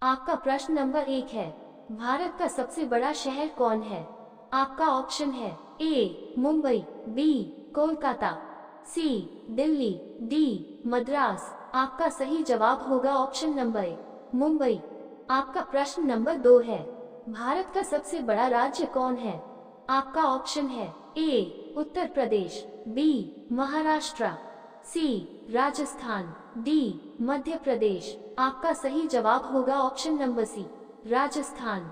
आपका प्रश्न नंबर 1 है, भारत का सबसे बड़ा शहर कौन है? आपका ऑप्शन है ए मुंबई, बी कोलकाता, सी दिल्ली, डी मद्रास। आपका सही जवाब होगा ऑप्शन नंबर ए मुंबई। आपका प्रश्न नंबर 2 है, भारत का सबसे बड़ा राज्य कौन है? आपका ऑप्शन है ए उत्तर प्रदेश, बी महाराष्ट्र, सी राजस्थान, डी मध्य प्रदेश। आपका सही जवाब होगा ऑप्शन नंबर सी राजस्थान।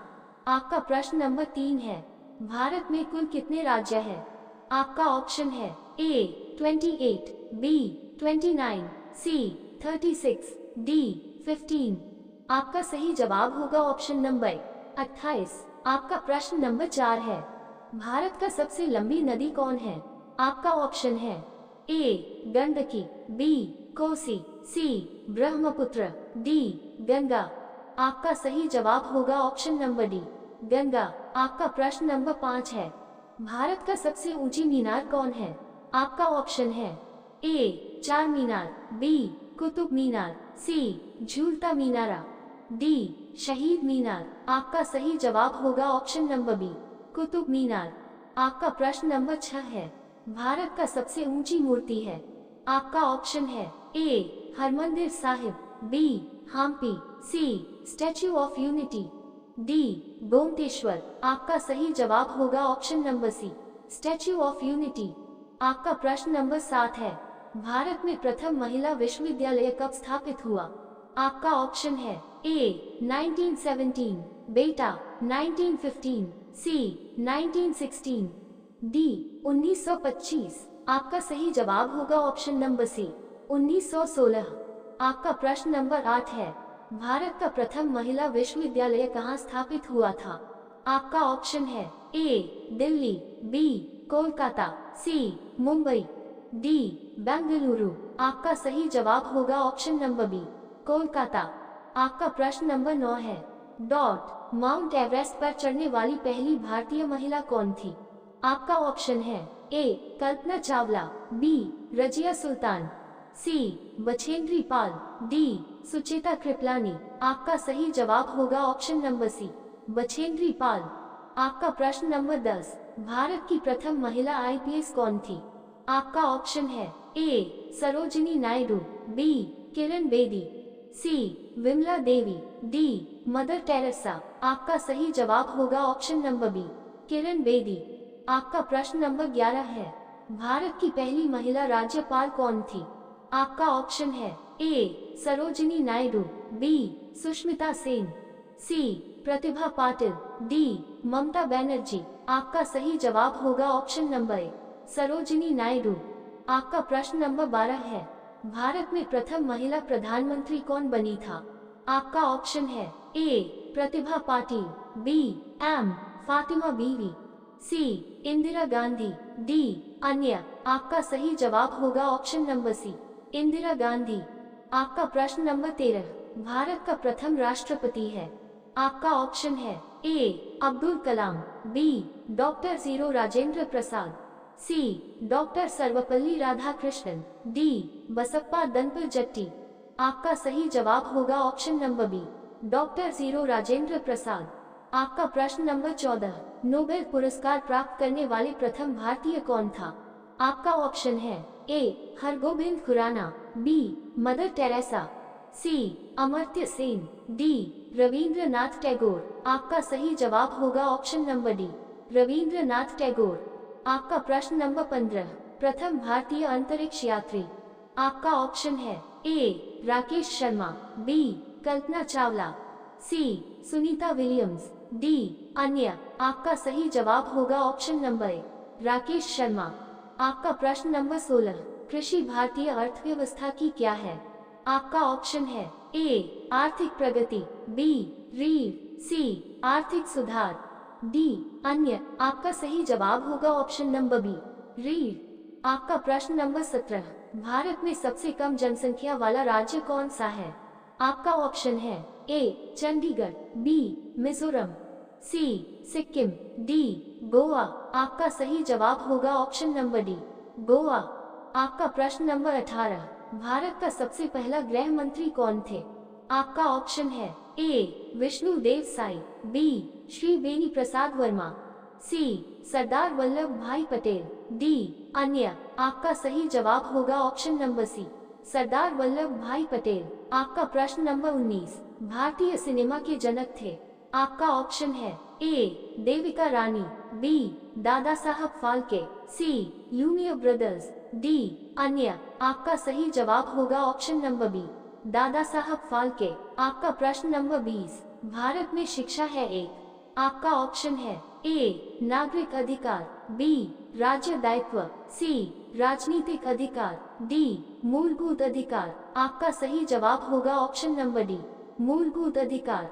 आपका प्रश्न नंबर 3 है, भारत में कुल कितने राज्य हैं? आपका ऑप्शन है ए 28, बी 29, सी 36, डी 15। आपका सही जवाब होगा ऑप्शन नंबर 28। आपका प्रश्न नंबर 4 है, भारत का सबसे लंबी नदी कौन है? आपका ऑप्शन है ए गंडकी, बी कोसी, सी ब्रह्मपुत्र, डी गंगा। आपका सही जवाब होगा ऑप्शन नंबर डी गंगा। आपका प्रश्न नंबर 5 है, भारत का सबसे ऊंची मीनार कौन है? आपका ऑप्शन है ए चार मीनार, बी कुतुब मीनार, सी झूलता मीनारा, डी शहीद मीनार। आपका सही जवाब होगा option number B Qutub Minar. आपका प्रश्न नंबर 6 है, भारत का सबसे ऊंची मूर्ति है? आपका ऑप्शन है A Harmandir Sahib, B Hampi, C Statue of Unity, D Gommateshwara. आपका सही जवाब होगा option number C Statue of Unity. आपका प्रश्न नंबर 7 है, भारत में प्रथम महिला विश्वविद्यालय कब स्थापित हुआ? आपका ऑप्शन है ए 1917, बेटा 1915, सी 1916, डी 1925। आपका सही जवाब होगा ऑप्शन नंबर सी 1916। आपका प्रश्न नंबर 8 है, भारत का प्रथम महिला विश्वविद्यालय कहाँ स्थापित हुआ था? आपका ऑप्शन है ए दिल्ली, बी कोलकाता, सी मुंबई, डी बेंगलुरु। आपका सही जवाब होगा ऑप्शन नंबर बी कोलकाता। आपका प्रश्न नंबर 9 है, माउंट एवरेस्ट पर चढ़ने वाली पहली भारतीय महिला कौन थी? आपका ऑप्शन है ए कल्पना चावला, बी रजिया सुल्तान, सी बछेंद्री पाल, डी सुचेता कृपलानी। आपका सही जवाब होगा ऑप्शन नंबर सी बछेंद्री पाल। आपका प्रश्न नंबर 10, भारत की प्रथम महिला आईपीएस कौन थी? आपका ऑप्शन है ए सरोजिनी नायडू, बी किरण बेदी, सी Vimla Devi, D mother Teresa. आपका सही जवाब होगा option number B Kiran Bedi. आपका प्रश्न नंबर 11 है, भारत की पहली महिला राज्यपाल कौन थी? आपका ऑप्शन है ए सरोजिनी नायडू, बी सुष्मिता सेन, सी प्रतिभा पाटिल, डी ममता बनर्जी। आपका सही जवाब होगा option number A Sarojini Naidu. आपका प्रश्न नंबर 12 है, भारत में प्रथम महिला प्रधानमंत्री कौन बनी था? आपका ऑप्शन है ए प्रतिभा पाटिल, बी एम फातिमा बीवी, सी इंदिरा गांधी, डी अन्य। आपका सही जवाब होगा option number C Indira Gandhi. आपका प्रश्न नंबर 13, भारत का प्रथम राष्ट्रपति है? आपका ऑप्शन है A Abdul Kalam, B doctor जीरो Rajendra Prasad, C doctor Sarvepalli Radhakrishnan, D Basappa Danappa Jatti. आपका सही जवाब होगा ऑप्शन नंबर बी डॉक्टर जीरो राजेंद्र प्रसाद। आपका प्रश्न नंबर 14, नोबेल पुरस्कार प्राप्त करने वाले प्रथम भारतीय कौन था? आपका ऑप्शन है A Hargobind Khorana, B mother Teresa, C Amartya Sen, D Rabindranath Tagore. आपका सही जवाब होगा option number D Rabindranath Tagore. आपका प्रश्न नंबर 15, प्रथम भारतीय अंतरिक्ष यात्री? आपका ऑप्शन है ए राकेश शर्मा, बी कल्पना चावला, सी सुनीता विलियम्स, डी अन्य। आपका सही जवाब होगा option number A Rakesh Sharma. आपका प्रश्न नंबर 16, कृषि भारतीय अर्थव्यवस्था की क्या है? आपका ऑप्शन है ए आर्थिक प्रगति, बी रीढ़, सी आर्थिक सुधार, डी अन्य। आपका सही जवाब होगा ऑप्शन नंबर बी रीढ़। आपका प्रश्न नंबर 17, भारत में सबसे कम जनसंख्या वाला राज्य कौन सा है? आपका ऑप्शन है ए चंडीगढ़, बी मिजोरम, सी सिक्किम, डी गोवा। आपका सही जवाब होगा ऑप्शन नंबर डी गोवा। आपका प्रश्न नंबर 18, भारत का सबसे पहला गृह मंत्री कौन थे? आपका ऑप्शन है ए विष्णु देव साई, बी श्री बेनी प्रसाद वर्मा, सी सरदार वल्लभ भाई पटेल, डी अन्य। आपका सही जवाब होगा ऑप्शन नंबर सी, सरदार वल्लभ भाई पटेल। आपका प्रश्न नंबर 19, भारतीय सिनेमा के जनक थे। आपका ऑप्शन है ए देविका रानी, बी दादा साहब फाल्के, सी लूमियर ब्रदर्स, डी अन्य। आपका सही जवाब होगा option number B, Dada Saheb Phalke. आपका प्रश्न नंबर 20, भारत में शिक्षा है एक। आपका ऑप्शन है ए नागरिक अधिकार, बी राज्य दायित्व, सी राजनीतिक अधिकार, डी मूलभूत अधिकार। आपका सही जवाब होगा ऑप्शन नंबर डी, मूलभूत अधिकार।